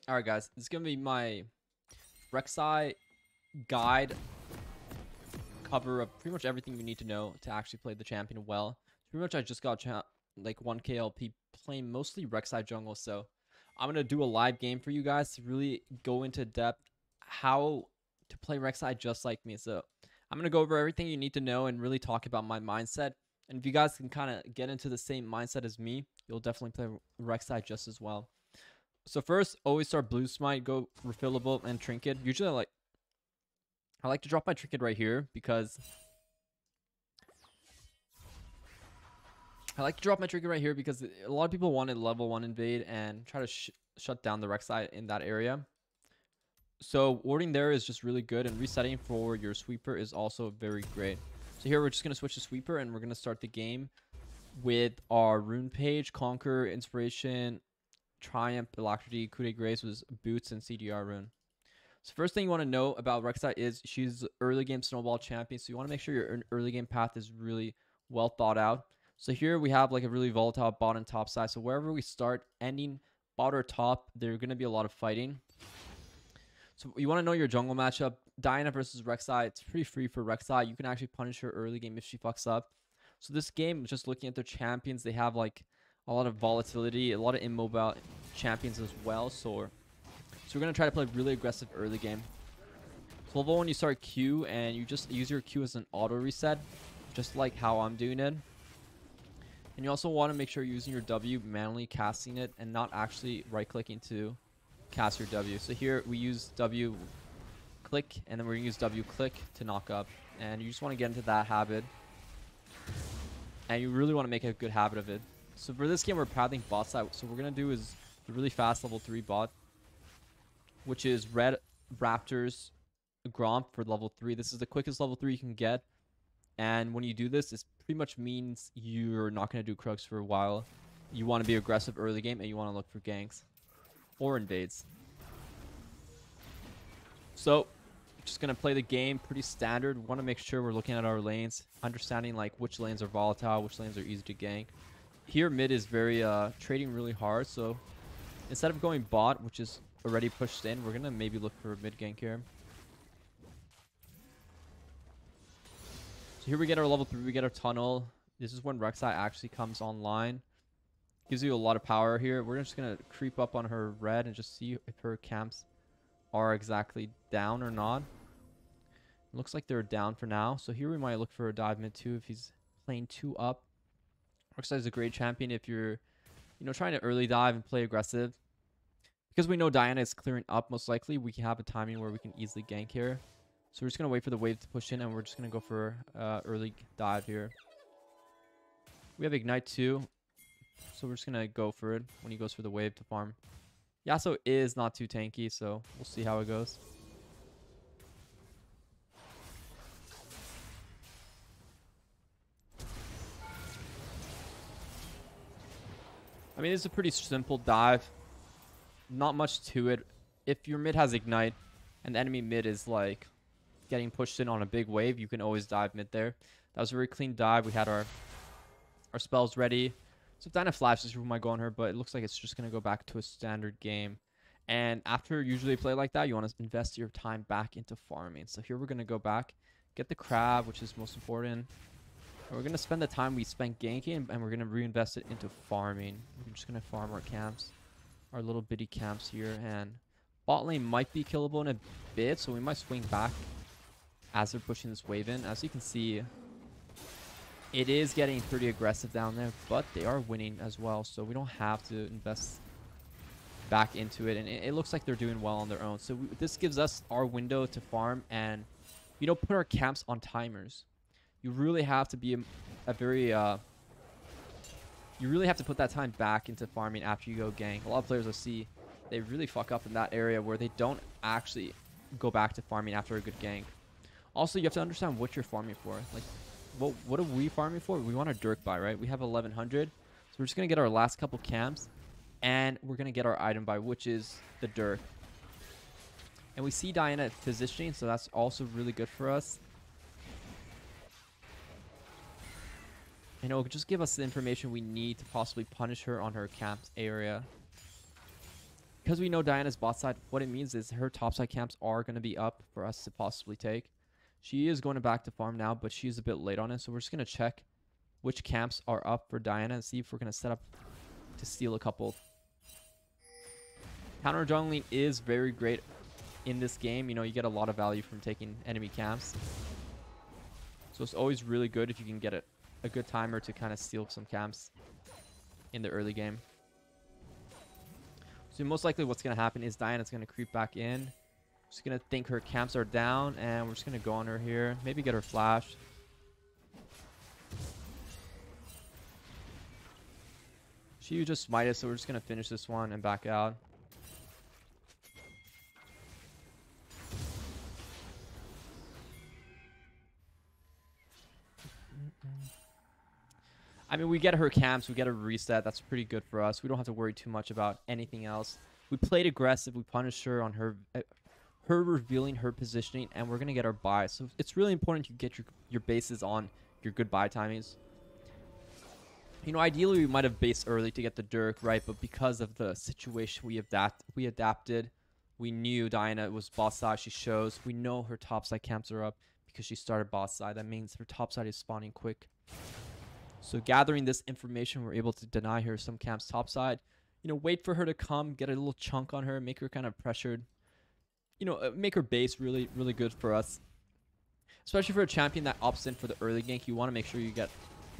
Alright guys, this is going to be my Rek'Sai guide cover of pretty much everything you need to know to actually play the champion well. Pretty much I just got like 1k LP playing mostly Rek'Sai jungle, so I'm going to do a live game for you guys to really go into depth how to play Rek'Sai just like me. So I'm going to go over everything you need to know and really talk about my mindset. And if you guys can kind of get into the same mindset as me, you'll definitely play Rek'Sai just as well. So first, always start Blue Smite, go refillable and trinket. Usually I like to drop my trinket right here because a lot of people wanted level 1 invade and try to shut down the Rek'Sai in that area. So warding there is just really good, and resetting for your sweeper is also very great. So here we're just going to switch to sweeper and we're going to start the game with our rune page, Conquer, Inspiration, Triumph, Alacrity, Coup de Grace was Boots, and CDR rune. So first thing you want to know about Rek'Sai is she's early game snowball champion. So you want to make sure your early game path is really well thought out. So here we have like a really volatile bot and top side. So wherever we start, ending bot or top, there's going to be a lot of fighting. So you want to know your jungle matchup. Diana versus Rek'Sai. It's pretty free for Rek'Sai. You can actually punish her early game if she fucks up. So this game, just looking at their champions, they have like a lot of volatility, a lot of immobile champions as well. So we're going to try to play really aggressive early game. So level 1, you start Q, and you just use your Q as an auto reset, just like how I'm doing it. And you also want to make sure you're using your W, manually casting it, and not actually right-clicking to cast your W. So here we use W click, and then we're going to use W click to knock up. And you just want to get into that habit. And you really want to make a good habit of it. So for this game, we're pathing bot side. So what we're going to do is the really fast level 3 bot, which is Red Raptors Gromp for level 3. This is the quickest level 3 you can get. And when you do this, this pretty much means you're not going to do Crux for a while. You want to be aggressive early game, and you want to look for ganks or invades. So just going to play the game pretty standard. We want to make sure we're looking at our lanes, understanding like which lanes are volatile, which lanes are easy to gank. Here mid is very trading really hard, so instead of going bot, which is already pushed in, we're gonna maybe look for a mid gank here. So here we get our level 3, we get our tunnel. This is when Rek'Sai actually comes online. Gives you a lot of power here. We're just gonna creep up on her red and just see if her camps are exactly down or not. It looks like they're down for now. So here we might look for a dive mid 2 if he's playing 2 up. Rek'Sai is a great champion if you're, trying to early dive and play aggressive. Because we know Diana is clearing up, most likely, we can have a timing where we can easily gank here. So we're just going to wait for the wave to push in, and we're just going to go for early dive here. We have Ignite too, so we're just going to go for it when he goes for the wave to farm. Yasuo is not too tanky, so we'll see how it goes. I mean, it's a pretty simple dive. Not much to it. If your mid has Ignite and the enemy mid is like getting pushed in on a big wave, you can always dive mid there. That was a very clean dive. We had our spells ready. So if Diana flashes, we might go on her, but it looks like it's just going to go back to a standard game. And after usually a play like that, you want to invest your time back into farming. So here we're going to go back, get the crab, which is most important. And we're going to spend the time we spent ganking, and we're going to reinvest it into farming. We're just going to farm our camps, our little bitty camps here. And bot lane might be killable in a bit, so we might swing back as they're pushing this wave in. As you can see, it is getting pretty aggressive down there, but they are winning as well, so we don't have to invest back into it. And it looks like they're doing well on their own. So this gives us our window to farm and, put our camps on timers. You really have to be you really have to put that time back into farming after you go gank. A lot of players I see, they really fuck up in that area where they don't actually go back to farming after a good gank. Also, you have to understand what you're farming for. Like, what are we farming for? We want a Dirk buy, right? We have 1100. So we're just going to get our last couple camps, and we're going to get our item buy, which is the Dirk. And we see Diana positioning, so that's also really good for us. And it'll just give us the information we need to possibly punish her on her camped area. because we know Diana's bot side, what it means is her top side camps are going to be up for us to possibly take. She is going back to farm now, but she's a bit late on it. So we're just going to check which camps are up for Diana and see if we're going to set up to steal a couple. Counter jungling is very great in this game. You know, you get a lot of value from taking enemy camps. So it's always really good if you can get a good timer to kind of steal some camps in the early game. So most likely what's going to happen is Diana's going to creep back in. Just going to think her camps are down, and we're just going to go on her here. Maybe get her flash. She just smite us, so we're just going to finish this one and back out. I mean, we get her camps, we get a reset. That's pretty good for us. We don't have to worry too much about anything else. We played aggressive. We punished her on her revealing her positioning, and we're going to get our buy. So it's really important you get your bases on your good buy timings. You know, ideally, we might have based early to get the Dirk, right? But because of the situation we adapted. We knew Diana was boss side. She shows. We know her top side camps are up because she started boss side. That means her top side is spawning quick. So gathering this information, we're able to deny her some camps top side. You know, wait for her to come, get a little chunk on her, make her kind of pressured. You know, make her base really, really good for us. Especially for a champion that opts in for the early gank, you want to make sure you're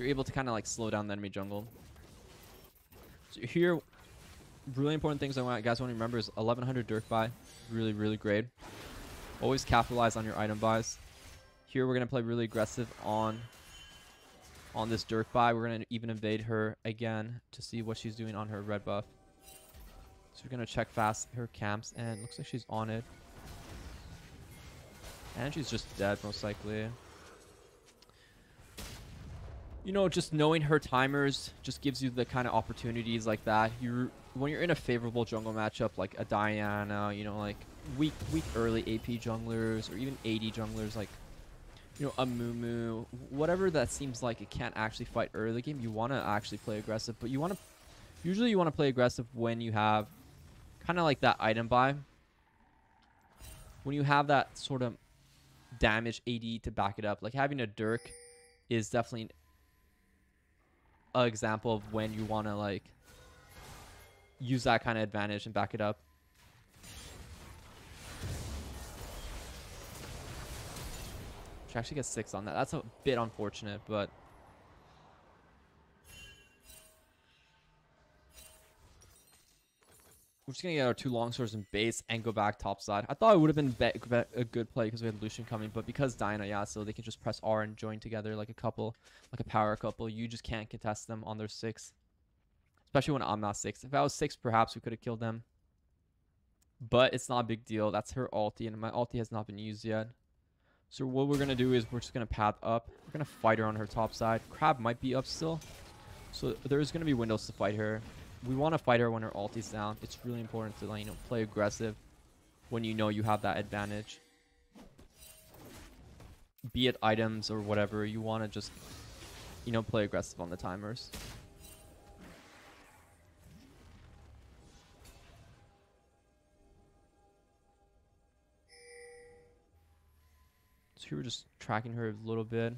able to kind of like slow down the enemy jungle. So here, really important things I guys want to remember is 1100 Dirk buy. Really, really great. Always capitalize on your item buys. Here we're going to play really aggressive on this Dirk buy. We're going to even invade her again to see what she's doing on her red buff. So we're going to check fast her camps, and looks like she's on it. And she's just dead, most likely. You know, just knowing her timers just gives you the kind of opportunities like that. When you're in a favorable jungle matchup like a Diana, you know, like weak early AP junglers, or even AD junglers like, you know, a Mumu, whatever that seems like it can't actually fight early game, you want to actually play aggressive. But usually you want to play aggressive when you have kind of like that item buy. When you have that sort of damage AD to back it up, like having a Dirk is definitely an example of when you want to like use that kind of advantage and back it up. She actually gets 6 on that. That's a bit unfortunate, but we're just going to get our 2 longswords in base and go back top side. I thought it would have been a good play because we had Lucian coming, but because Diana, yeah, so they can just press R and join together like a couple, like a power couple. You just can't contest them on their 6. Especially when I'm not 6. If I was 6, perhaps we could have killed them. But it's not a big deal. That's her ulti, and my ulti has not been used yet. So what we're going to do is we're just going to path up. We're going to fight her on her top side. Crab might be up still. So there's going to be windows to fight her. We want to fight her when her ulti's down. It's really important to, like, you know, play aggressive when you know you have that advantage. Be it items or whatever, you want to just, you know, play aggressive on the timers. So here we're just tracking her a little bit.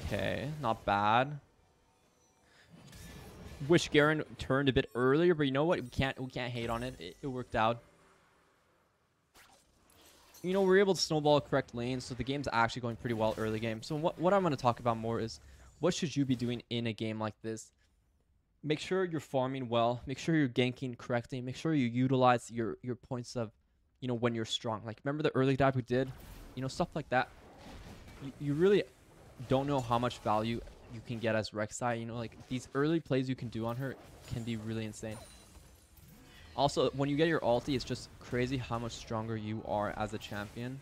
Okay, not bad. Wish Garen turned a bit earlier, but you know what? We can't hate on it. It worked out. You know, we're able to snowball correct lanes, so the game's actually going pretty well early game. So what I'm going to talk about more is what should you be doing in a game like this? Make sure you're farming well. Make sure you're ganking correctly. Make sure you utilize your points of, you know, when you're strong. Like, remember the early dive we did? You know, stuff like that. You really don't know how much value you can get as Rek'Sai. You know, like these early plays you can do on her can be really insane. Also, when you get your ulti, it's just crazy how much stronger you are as a champion.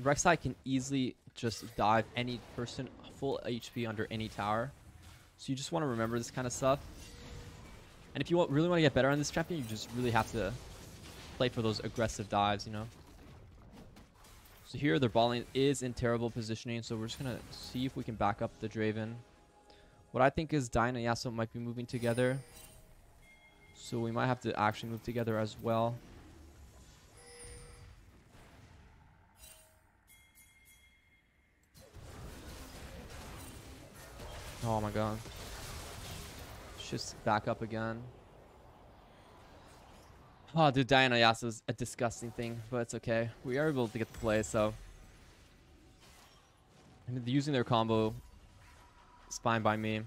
Rek'Sai can easily just dive any person full HP under any tower. So you just want to remember this kind of stuff. And if you really want to get better on this champion, you just really have to play for those aggressive dives, you know. So here, their bot lane is in terrible positioning, so we're just going to see if we can back up the Draven. What I think is Diana and Yasuo might be moving together. So we might have to actually move together as well. Oh my god. Let's just back up again. Oh, dude, Diana Yasuo is a disgusting thing, but it's okay. We are able to get the play, so. I mean, using their combo is fine by me.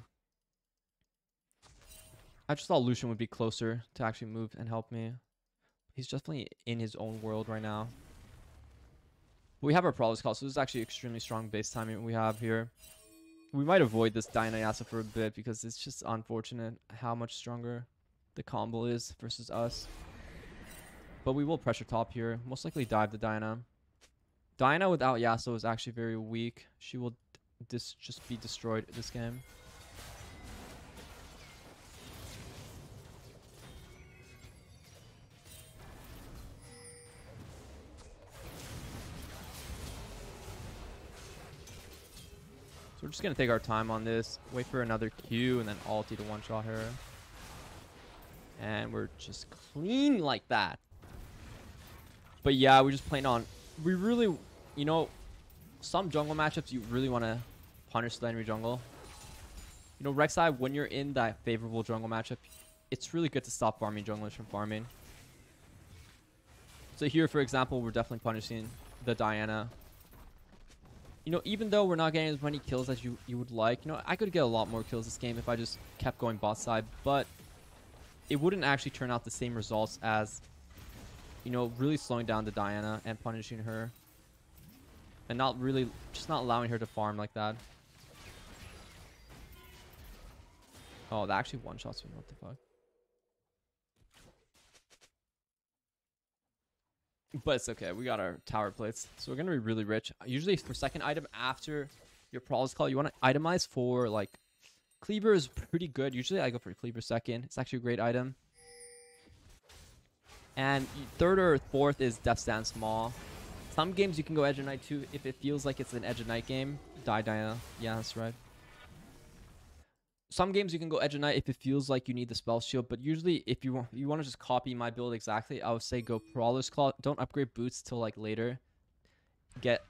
I just thought Lucian would be closer to actually move and help me. He's definitely in his own world right now. We have our Prowler's Call, so this is actually extremely strong base timing we have here. We might avoid this Diana Yasuo for a bit because it's just unfortunate how much stronger the combo is versus us. But we will pressure top here. Most likely dive the Diana. Diana without Yasuo is actually very weak. She will just be destroyed this game. So we're just going to take our time on this. Wait for another Q and then ulti to one-shot her. And we're just clean like that. But yeah, we're just playing on. We really, you know, some jungle matchups you really want to punish the enemy jungle. You know, Rek'Sai, when you're in that favorable jungle matchup, it's really good to stop farming junglers from farming. So here, for example, we're definitely punishing the Diana. You know, even though we're not getting as many kills as you would like, you know, I could get a lot more kills this game if I just kept going bot side, but it wouldn't actually turn out the same results as, you know, really slowing down the Diana and punishing her. And not really, just not allowing her to farm like that. Oh, that actually one-shots me. What the fuck? But it's okay. We got our tower plates. So we're going to be really rich. Usually for second item after your Prowler's Call, you want to itemize for, like, Cleaver is pretty good. Usually I go for Cleaver second. It's actually a great item. And third or fourth is Death Stand Small. Some games you can go Edge of Night too if it feels like it's an Edge of Night game. Diana. Yeah, that's right. Some games you can go Edge of Night if it feels like you need the spell shield, but usually if you want to just copy my build exactly, I would say go Prowler's Claw. Don't upgrade boots till like later. Get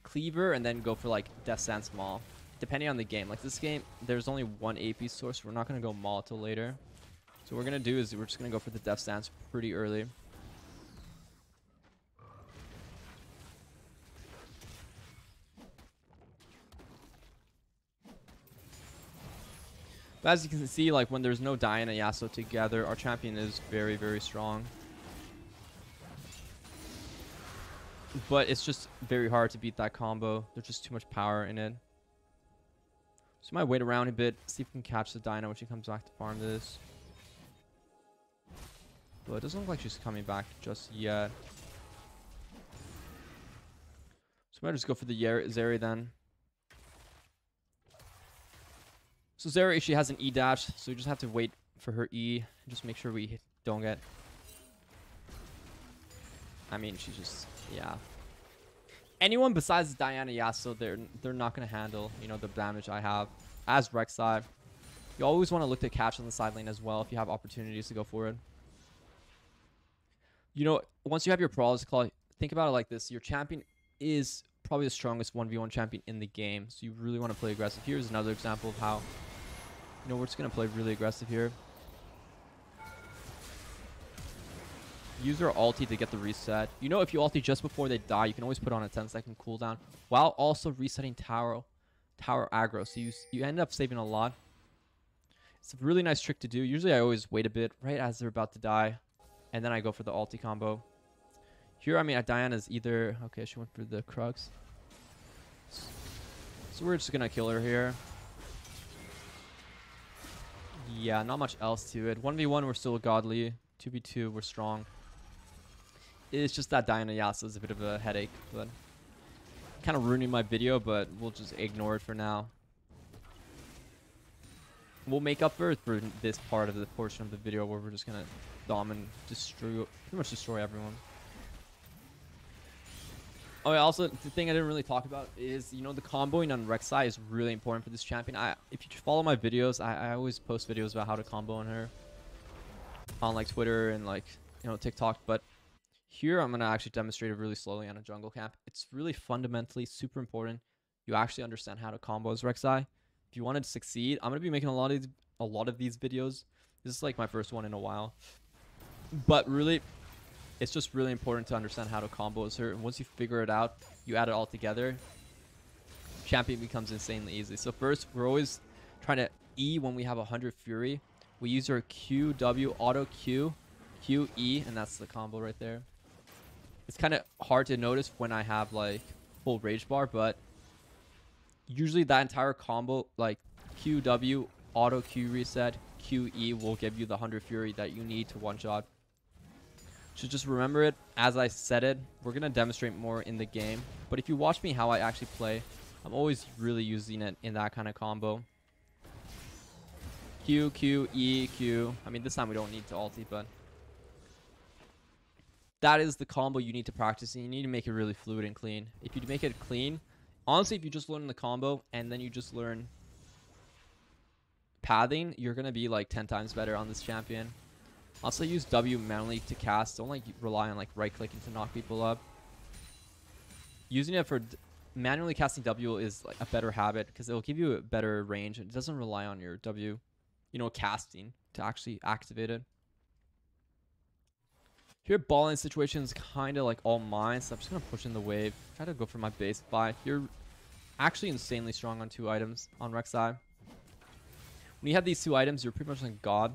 Cleaver and then go for like Death Stand Small. Depending on the game. Like this game, there's only one AP source. We're not going to go Maul till later. So what we're going to do is we're just going to go for the Death Stance pretty early. But as you can see, like when there's no Diana and Yasuo together, our champion is very, very strong. But it's just very hard to beat that combo. There's just too much power in it. So I might wait around a bit, see if we can catch the Diana when she comes back to farm this. But it doesn't look like she's coming back just yet. So I might just go for the Zeri then. So Zeri actually has an E dash, so we just have to wait for her E. And just make sure we don't get... I mean, she's just... yeah. Anyone besides Diana Yasuo, they're not going to handle, you know, the damage I have. As Rek'Sai, you always want to look to catch on the side lane as well if you have opportunities to go for it. You know, once you have your Prowler's Claw, think about it like this. Your champion is probably the strongest 1v1 champion in the game, so you really want to play aggressive. Here's another example of how, you know, we're just going to play really aggressive here. Use our ulti to get the reset. You know, if you ulti just before they die, you can always put on a 10-second cooldown while also resetting tower aggro. So you end up saving a lot. It's a really nice trick to do. Usually I always wait a bit right as they're about to die, and then I go for the ulti combo. Here, I mean, Diana's either... okay, she went for the Crux. So we're just going to kill her here. Yeah, not much else to it. 1v1, we're still godly. 2v2, we're strong. It's just that Diana Yasuo is a bit of a headache, but kind of ruining my video, but we'll just ignore it for now. We'll make up for this part of the portion of the video where we're just gonna dominate, pretty much destroy everyone. Oh yeah, also the thing I didn't really talk about is, you know, the comboing on Rek'Sai is really important for this champion. If you follow my videos, I always post videos about how to combo on her on like Twitter and like, you know, TikTok, but here I'm gonna actually demonstrate it really slowly on a jungle camp. It's really fundamentally super important you actually understand how to combo as Rek'Sai. If you want to succeed, I'm gonna be making a lot of these videos. This is like my first one in a while, but really, it's just really important to understand how to combo as her. And once you figure it out, you add it all together, champion becomes insanely easy. So first, we're always trying to E when we have 100 Fury. We use our Q, W, auto Q, Q, E, and that's the combo right there. It's kind of hard to notice when I have like full rage bar, but usually that entire combo, like Q, W, auto Q reset, Q, E, will give you the 100 Fury that you need to one-shot. So just remember it as I said it. We're going to demonstrate more in the game, but if you watch me how I actually play, I'm always really using it in that kind of combo. Q, Q, E, Q. I mean, this time we don't need to ulti, but that is the combo you need to practice, and you need to make it really fluid and clean. If you make it clean, honestly, if you just learn the combo and then you just learn pathing, you're going to be like 10 times better on this champion. Also, use W manually to cast. Don't like rely on like right clicking to knock people up. Using it for manually casting W is like a better habit because it will give you a better range. It doesn't rely on your W, you know, casting to actually activate it. Here, ball in situation is kind of like all mine, so I'm just going to push in the wave. Try to go for my base buy. You're actually insanely strong on 2 items on Rek'Sai. When you have these 2 items, you're pretty much like God.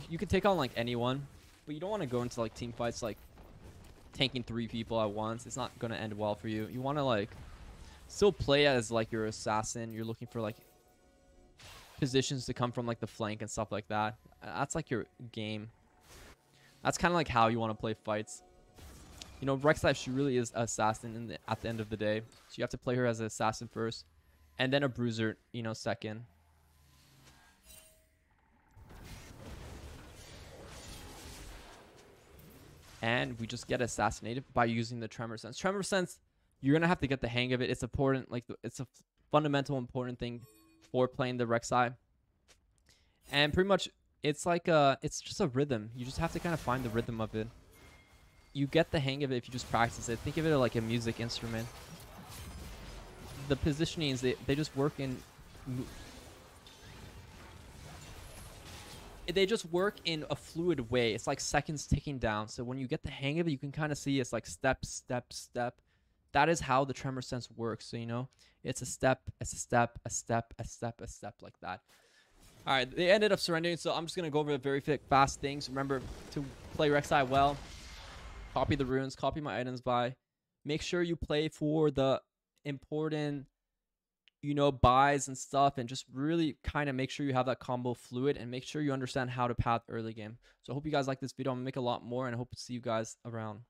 You can take on like anyone, but you don't want to go into like team fights like tanking 3 people at once. It's not going to end well for you. You want to like still play as like your assassin. You're looking for like positions to come from like the flank and stuff like that. That's like your game. That's kind of like how you want to play fights. You know, Rek'Sai, she really is an assassin at the end of the day. So you have to play her as an assassin first, and then a bruiser, you know, second. And we just get assassinated by using the Tremor Sense. Tremor Sense, you're going to have to get the hang of it. It's important. Like, it's a fundamental important thing for playing the Rek'Sai. And pretty much, it's like it's just a rhythm. You just have to kind of find the rhythm of it. You get the hang of it if you just practice it. Think of it like a music instrument. The positionings, they just work in... They just work in a fluid way. It's like seconds ticking down. So when you get the hang of it, you can kind of see it's like step, step, step. That is how the Tremor Sense works. So, you know, it's a step, it's a step, a step, a step, a step like that. All right, they ended up surrendering. So I'm just going to go over the very fast things. Remember to play Rek'Sai well. Copy the runes, copy my items by. Make sure you play for the important, you know, buys and stuff, and just really kind of make sure you have that combo fluid, and make sure you understand how to path early game. So I hope you guys like this video. I'm gonna make a lot more, and I hope to see you guys around.